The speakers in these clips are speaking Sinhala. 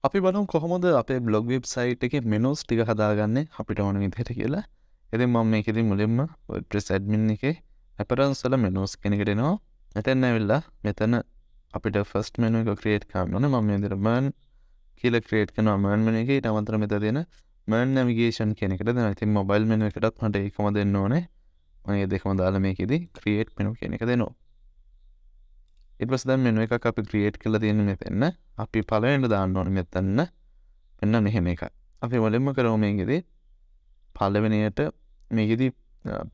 අපි බලමු කොහොමද අපේ බ්ලොග් වෙබ්සයිට් එකේ මෙනුස් ටික හදාගන්නේ අපිට ඕන විදිහට කියලා. ඉතින් මම මේකෙදි මුලින්ම WordPress admin එකේ appearance වල menus කෙනෙකුට එනවා. මෙතන ඇවිල්ලා මෙතන අපිට first menu එක create කරන්න ඕනේ. මම මේ විදිහට burn කියලා create කරනවා burn menu එකේ. ඊට අමතරව මෙතන තියෙන burn navigation කියන එකට දෙනවා. ඉතින් mobile menu එකටත් මට ඒකම දෙන්න ඕනේ. මම මේ දෙකම දාලා මේකෙදි create menu කියන එක දෙනවා. ඊට පස්සේ දැන් මෙනු එකක් අපි ක්‍රියේට් කරලා තියෙන මෙතන අපි පළවෙනිට දාන්න ඕනේ මෙතන මෙන්න මෙහෙම එකක්. අපි මුලින්ම කරමු මේකෙදි පළවෙනියට මේකෙදි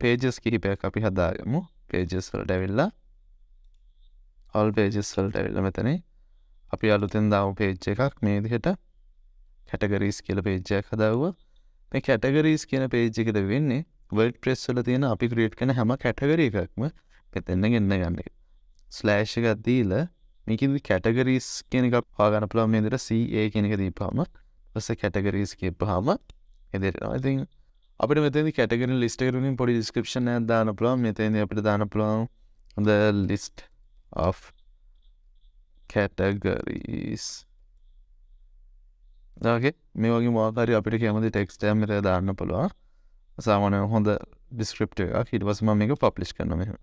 pages කිහිපයක් අපි හදාගමු. pages වලට ඇවිල්ලා all pages වලට ඇවිල්ලා මෙතන අපි අලුතෙන් දාමු page එකක් මේ විදිහට categories කියලා page එකක් හදාගුවා. මේ categories කියන page එකට වෙන්නේ WordPress වල තියෙන අපි ක්‍රියේට් කරන හැම category එකක්ම මෙතන ගෙන්න ගන්න එක. ස්ලෑෂ් එකක් දීලා මේකෙදි කැටගරිස් කියන එක හොයාගන්න පුළුවන් මේ විදිහට CA කියන එක දීපුවාම ඊපස්සේ කැටගරිස් කියපුවාම එදිනවා. ඉතින් අපිට මෙතනදී කැටගරි ලිස්ට් එකට උනින් පොඩි description එකක් දාන්න පුළුවන්. මෙතනදී අපිට දාන්න පුළුවන් the list of categories. okay මේ වගේ මොකක් හරි අපිට කැමති text එකක් මෙතන දාන්න පුළුවන්. සාමාන්‍යයෙන් හොඳ descriptive එකක්. ඊට පස්සේ මම මේක publish කරනවා මෙහෙම.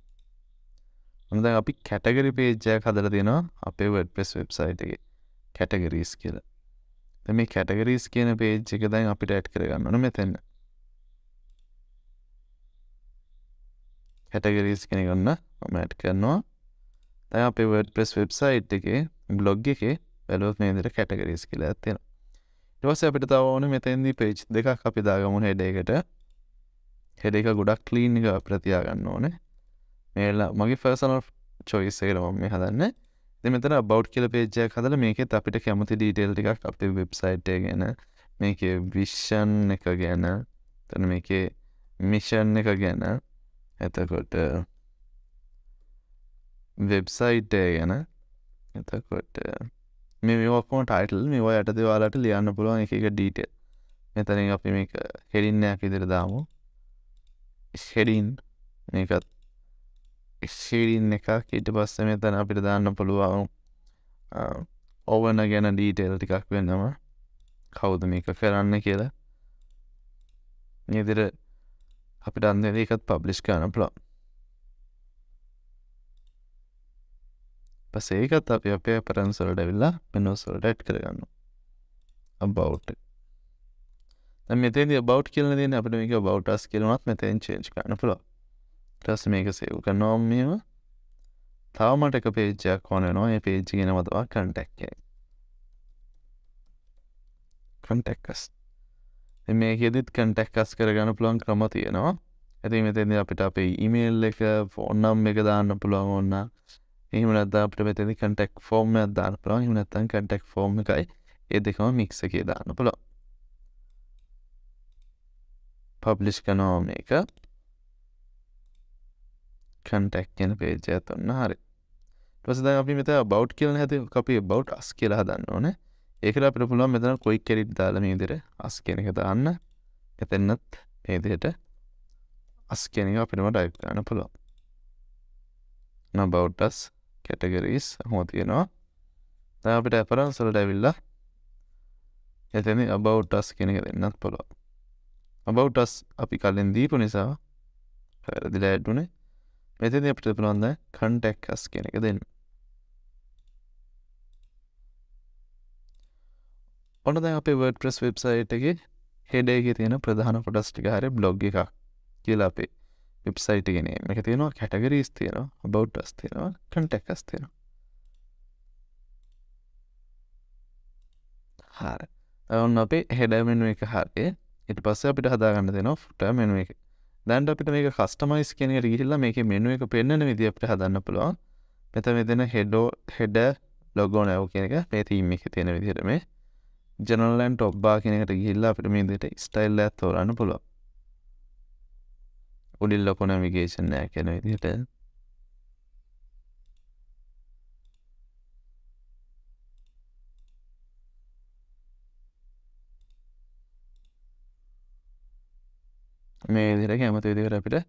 දැන් අපි කැටගරි page එකක් හදලා තියෙනවා අපේ WordPress website එකේ categories කියලා. දැන් මේ categories කියන page එක දැන් අපිට add කරගන්න ඕනේ මෙතන. categories කියන එක ගන්න මම add කරනවා. දැන් අපේ WordPress website එකේ blog එකේ බලවත් මේ විදිහට categories කියලා තියෙනවා. ඊට පස්සේ අපිට තව ඕනේ මෙතෙන්දී page දෙකක් අපි දාගමු head එකට. head එක ගොඩක් clean එක අපිට තියාගන්න ඕනේ. මගේ personal choice එකට මම මේ හදන්නේ. ඉතින් මෙතන about කියලා page එකක් හදලා මේකෙත් අපිට කැමති detail ටිකක් අපේ website එක ගැන, මේකේ vision එක ගැන, එතන මේකේ mission එක ගැන, එතකොට website එක ගැන, එතකොට මේ ඔක්කොම title මේවා යටතේ ඔයාලට ලියන්න පුළුවන් එක එක detail. මෙතනින් අපි මේක heading එකක් විදිහට දාමු. heading මේකත් heading එකක්. ඊට පස්සේ මෙතන අපිට දාන්න පුළුවන් ඕවන ගැන ඩීටේල් ටිකක් වෙනම කවුද මේක කරන්න කියලා. මේ විදිහට අපිට අන්න ඒකත් පබ්ලිෂ් කරන්න පුළුවන්. පස්සේ ඒකත් අපි අපේ appearance වලට ඇවිල්ලා menus වලට add කරගන්නවා. about දැන් මෙතෙන්දී about කියලා දෙන්නේ අපිට මේක about us කියලා උනත් මෙතෙන් change කරන්න පුළුවන්. ඊට පස්සේ මේක save කරනවා මෙහෙම. තව මට එක page එකක් ඕන වෙනවා. මේ page එකේ නම තමයි contact එක. contact us. දැන් මේකෙදිත් contact us කරගන්න පුළුවන් ක්‍රම තියෙනවා. ඉතින් මෙතෙන්දී අපිට අපේ email එක, phone number එක දාන්න පුළුවන් ඕන. එහෙම නැත්නම් අපිට මෙතෙන්දී contact form එකක් දාන්න පුළුවන්. එහෙම නැත්නම් contact form එකයි ඒ දෙකම mix එකේ දාන්න පුළුවන්. publish කරනවා මේක. contact කියන page එක තුන හරි. ඊට පස්සේ දැන් අපි මෙතන about කියලා නැහැද අපි about us කියලා හදන්න ඕනේ. ඒකට අපිට පුළුවන් මෙතන quick edit දාලා මේ විදිහට us කියන එක දාන්න. එතනත් මේ විදිහට us කියන එක අපිටම type කරන්න පුළුවන්. about us categories හොම තියෙනවා. දැන් අපිට appearance වලට ඇවිල්ලා එතන about us කියන එක දෙන්නත් පුළුවන්. about us අපි කලින් දීපු නිසා වැරදිලා add උනේ. මෙතනදී අපිට පුළුවන් දැන් contact us කියන එක දෙන්න. ඔන්න දැන් අපේ WordPress website එකේ header එකේ තියෙන ප්‍රධාන කොටස් ටික හරිය blog එකක් කියලා අපේ website එකේ name එක තියෙනවා, categories තියෙනවා, about us තියෙනවා, contact us තියෙනවා. හරි. ඔන්න අපේ header menu එක හරිය. ඊට පස්සේ අපිට හදාගන්න තියෙනවා footer menu එක. දැන් අපිට මේක කස්ටමයිස් කියන එකට ගිහිල්ලා මේකේ මෙනු එක පෙන්වන විදිහ අපිට හදන්න පුළුවන්. මෙතන මෙතන header logo nav කියන එක මේ theme එකේ තියෙන විදිහට මේ general and top bar කියන එකට ගිහිල්ලා අපිට මේ විදිහට style එකක් තෝරන්න පුළුවන්. උඩින් logo navigation එකක් කියන විදිහට මේ විදිහට කැමති විදිහට අපිට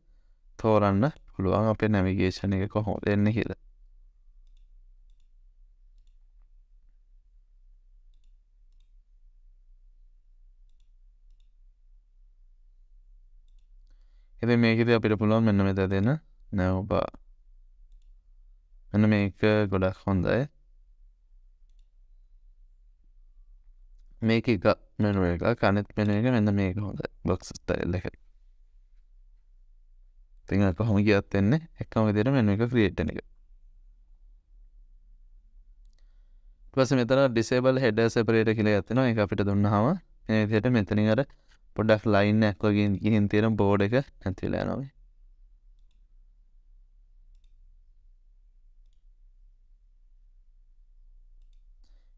තෝරන්න පුළුවන් අපේ navigation එක කොහොමද එන්නේ කියලා. ඉතින් මේකෙදි අපිට පුළුවන් මෙන්න මෙතන දෙන්න nav bar. මෙන්න මේක ගොඩක් හොඳයි. මේක එක මෙනු එක අනිත් මෙනු එක මෙන්න මේක හොඳයි. box style එක. ඉතින් අර කොහොම ගියත් වෙන්නේ එකම විදිහට මෙනු එක create වෙන එක. ඊට පස්සේ මෙතන disable header separator කියලා එකක් තියෙනවා. ඒක අපිට දුන්නාම මේ විදිහට මෙතනින් අර පොඩ්ඩක් line එකක් වගේ ගිහින් තියෙන board එක නැති වෙලා යනවා.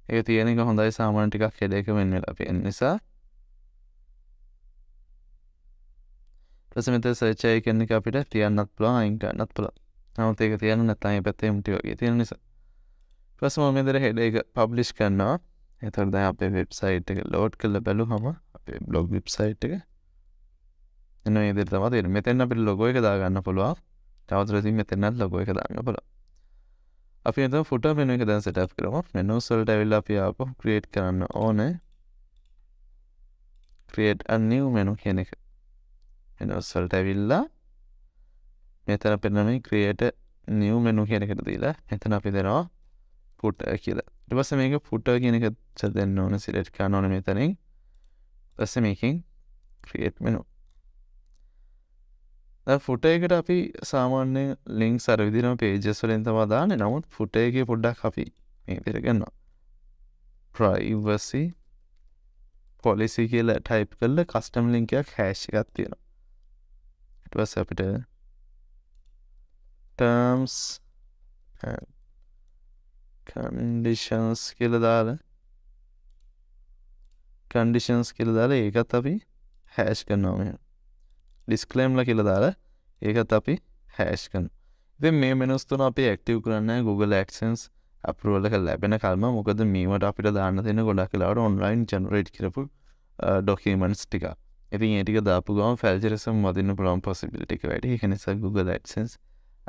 ඒක තියෙන එක හොඳයි සාමාන්‍ය ටිකක් header එක වෙන වෙලා තියෙන නිසා. ඊට පස්සේ මෙතන search icon එක අපිට තියන්නත් පුළුවන් අයින් කරන්නත් පුළුවන්. නමුත් ඒක තියන්න නැත්නම් මේ පැත්තේ empty වගේ තියෙන නිසා. ඊට පස්සේ මම මෙතන header එක publish කරනවා. එතකොට දැන් අපේ වෙබ්සයිට් එක load කරලා බලුවම අපේ blog වෙබ්සයිට් එක එන්න මේ විදිහට තමයි තියෙන්නේ. මෙතෙන් අපිට logo එක දාගන්න පුළුවන්. තවදුරටත් ඉතින් මෙතනත් logo එක දාන්න පුළුවන්. අපි එතන footer menu එක දැන් set up කරමු. menus වලට ඇවිල්ලා අපි ආපහු create කරන්න ඕනේ. create a new menu කියන එක. menus වලට ඇවිල්ලා මෙතන අපිට නම් create a new menu කියන එකට දීලා එතන අපි දෙනවා footer කියලා. ඊට පස්සේ මේක footer කියන එක දෙන්න ඕනේ select කරන්න ඕනේ මෙතනින්. ඊපස්සේ මේකෙන් create menu. දැන් footer එකට අපි සාමාන්‍ය links අර විදිහටම pages වලින් තමයි දාන්නේ. නමුත් footer එකේ පොඩ්ඩක් අපි මේ විදිහට ගන්නවා. privacy policy කියලා type කරලා custom link එකක් hash එකක් තියෙනවා. ඊට පස්සේ අපිට terms and conditions කියලා දාලා ඒකත් අපි hash කරනවා මෙහෙම. disclaimer කියලා දාලා ඒකත් අපි hash කරනවා. ඉතින් මේ menus තුන අපි active කරන්නේ Google AdSense approval එක ලැබෙන කල්ම. මොකද මේවට අපිට දාන්න තියෙන ගොඩක් වෙලාවට online generate කරපු documents ටික. ඉතින් ඒ ටික දාපු ගමන් plagiarism වදින්න පුළුවන් possibility එක වැඩි. ඒක නිසා Google AdSense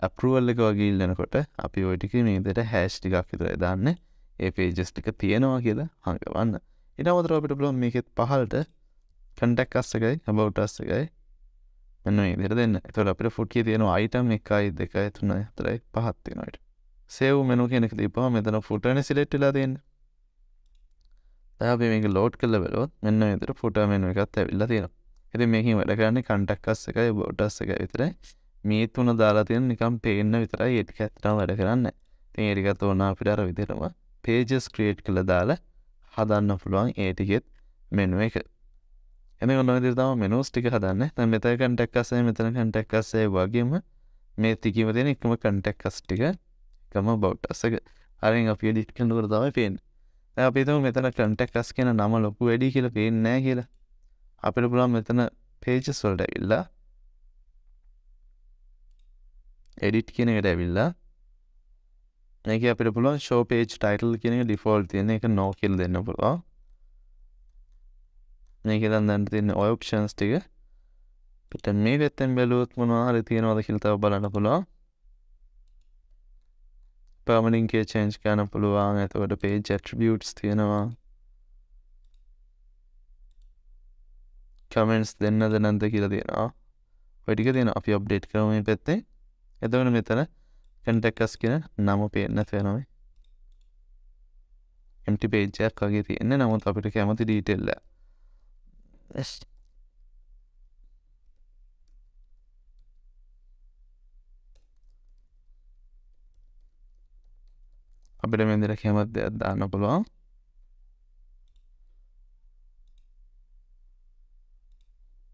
approval එක වගේ ඉල්ලනකොට අපි ওই ටික මේ විදිහට hash ටිකක් විතරයි දාන්නේ. ඒ pages ටික තියෙනවා කියලා හංගවන්න. ඊට අමතරව අපිට පුළුවන් මේකෙත් පහළට contact us එකයි about us එකයි මෙන්න මේ විදිහට දෙන්න. ඒතකොට අපිට foot එකේ තියෙනවා item 1 2 3 4 5ක් තියෙනවා ඊට. save menu කියන එක දීපුවම මෙතන footer නේ select වෙලා තියෙන්නේ. දැන් අපි මේක load කරලා බලුවොත් මෙන්න මේ විදිහට footer menu එකත් ඇවිල්ලා තියෙනවා. ඉතින් මේකෙන් වැඩ කරන්නේ contact us එකයි about us එකයි විතරයි. මේ තුන දාලා තියෙන නිකන් පේන්න විතරයි. ඒ ටික ඇත්තටම වැඩ කරන්නේ නැහැ. ඉතින් ඒ ටිකත් ඕන අපිට අර විදිහටම pages create කරලා දාලා හදන්න පුළුවන් ඒ ටිකෙත් menu එක. එනේ ඔන්න ඔය විදිහට තමයි menus ටික හදන්නේ. දැන් මෙතන contact us මෙතන contact us වගේම මේ ටිකේම තියෙන එකම contact us ටික එකම about us එක. හරියෙන් අපි edit කරනකොට තමයි පේන්නේ. දැන් අපි හිතමු මෙතන contact us කියන නම ලොකු වැඩි කියලා පේන්නේ නැහැ කියලා. අපිට පුළුවන් මෙතන pages වලට ඇවිල්ලා edit කියන එකට ඇවිල්ලා මේකේ අපිට පුළුවන් show page title කියන එක default තියෙන එක no කියලා දෙන්න පුළුවන්. මේකේ දැන් තියෙන ඔය options ටික පිට මේ පැත්තෙන් බැලුවොත් මොනවා හරි තියෙනවද කියලා තව බලන්න පුළුවන්. permanent key change කරන්න පුළුවන්. එතකොට page attributes තියෙනවා. comments දෙන්නද නැද්ද කියලා තියෙනවා. ඔය ටික තියෙනවා. අපි update කරමු මේ පැත්තේ. එතකොට මෙතන contact us කියන නම පේන්න තියෙනවා. empty page එකක් වගේ තියෙන්නේ. නමුත් අපිට කැමති detail එක. අපිට මේ විදිහට කැමති දෙයක් දාන්න පුළුවන්.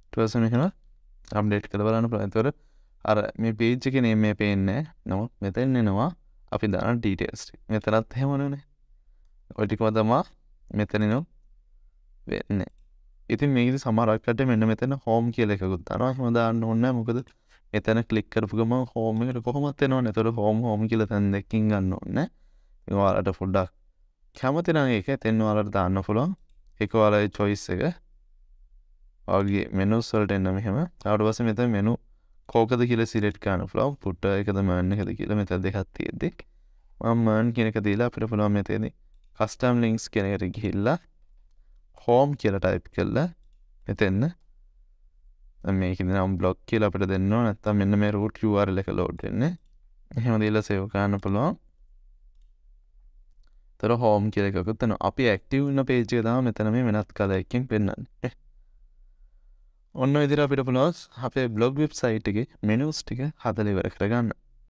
ඊට පස්සේ මෙහෙම අප්ඩේට් කරලා බලන්න පුළුවන්. එතකොට අර මේ page එකේ name එක පේන්නේ නැහැ. නමුත් මෙතෙන් එනවා අපි දාන details ටික. මෙතනත් එහෙමනේ. ඔය ටිකම තමයි මෙතනිනු වෙන්නේ. ඉතින් මේකේ සමහරක් කට්ටිය මෙන්න මෙතන home කියලා එකකුත් දානවා. එහෙම දාන්න ඕනේ නැහැ. මොකද මෙතන click කරපු ගමන් home එකට කොහොමද එනවනේ. එතකොට home කියලා තැන් දෙකකින් ගන්න ඕනේ. ඒක ඔයාලට පොඩ්ඩක් කැමති නම් ඒක එතෙන් ඔයාලට දාන්න පුළුවන්. ඒක ඔයාලගේ choice එක. ඔයාලගේ menus වලට එන්න මෙහෙම. ඊට පස්සේ මෙතන menu කෝකද කියලා select කරන්න පුළුවන්. footer එකද man එකද කියලා මෙතන දෙකක් තියෙද්දි මම man කියන එක දීලා අපිට පුළුවන් මෙතනදී custom links කියන එකට ගිහිල්ලා home කියලා type කරලා මෙතෙන් මේක නම් බ්ලොග් කියලා අපිට දෙන්න ඕන නැත්නම් මෙන්න මේ root URL එක load වෙන්නේ. එහෙම දීලා save කරන්න පුළුවන්. තර home කියලා එකකුත් තියෙනවා. අපි active වෙන page එක තමයි මෙතන මේ වෙනත් color එකකින් පෙන්වන්නේ. ඔන්න ඔය විදිහට අපිට පුළුවන් අපේ blog website එකේ menus ටික හදලා ඉවර කරගන්න.